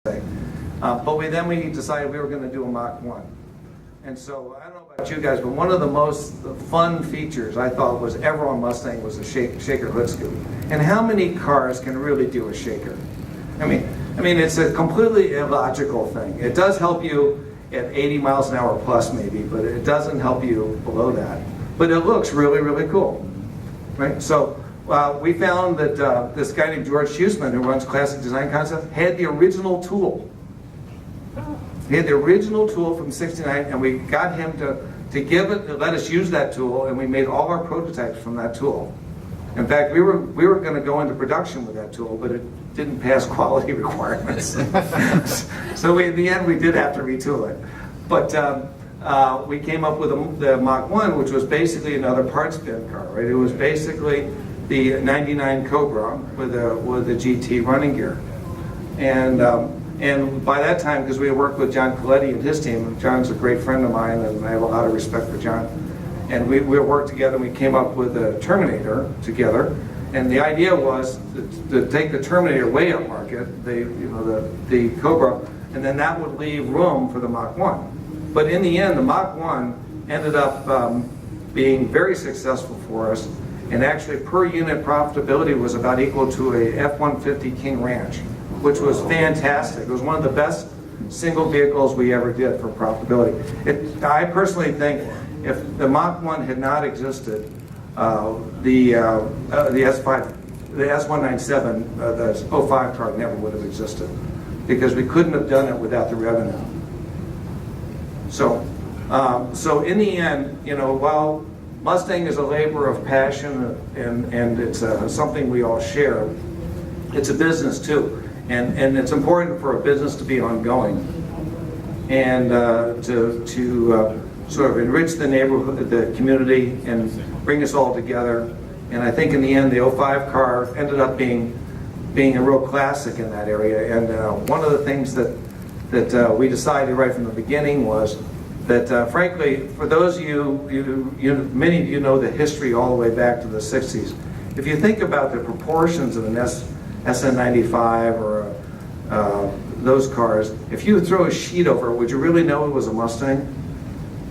But then we decided we were going to do a Mach1. And so, I don't know about you guys, but one of the most fun features I thought was ever on Mustang was a shaker hood scoop. And how many cars can really do a shaker? I mean, it's a completely illogical thing. It does help you at 80 miles an hour plus maybe, but it doesn't help you below that. But it looks really, really cool, right? So we found that this guy named George Huseman, who runs Classic Design Concepts, had the original tool. He had the original tool from '69, and we got him to let us use that tool, and we made all our prototypes from that tool. In fact, we were going to go into production with that tool, but it didn't pass quality requirements. So in the end, we did have to retool it. But we came up with the Mach1, which was basically another parts bin car, right? It was basically the '99 Cobra with a GT running gear, and by that time, because we had worked with John Coletti and his team, John's a great friend of mine, and I have a lot of respect for John. And we worked together, and we came up with the Terminator together. And the idea was to take the Terminator way up market, the Cobra, and then that would leave room for the Mach1. But in the end, the Mach1 ended up being very successful for us, and actually per unit profitability was about equal to a F-150 King Ranch, which was fantastic. It was one of the best single vehicles we ever did for profitability. I personally think if the Mach1 had not existed, the S197, the 05 car never would have existed, because we couldn't have done it without the revenue. So in the end, while Mustang is a labor of passion and it's something we all share, it's a business too. And it's important for a business to be ongoing and to sort of enrich the neighborhood, the community, and bring us all together. And I think in the end, the 05 car ended up being a real classic in that area. And one of the things that we decided right from the beginning was that, frankly, for those of you, many of you know the history all the way back to the 60s. If you think about the proportions of an SN95 or those cars, if you throw a sheet over it, would you really know it was a Mustang?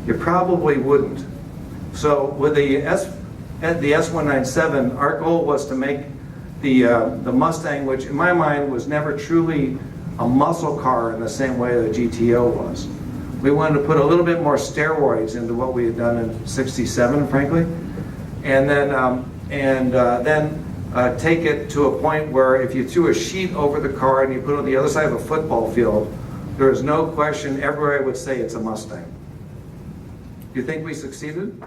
You probably wouldn't. So with the S197, our goal was to make the Mustang, which in my mind was never truly a muscle car in the same way the GTO was. We wanted to put a little bit more steroids into what we had done in '67, frankly, and then take it to a point where if you threw a sheet over the car and you put it on the other side of a football field, there is no question, everybody would say it's a Mustang. Do you think we succeeded?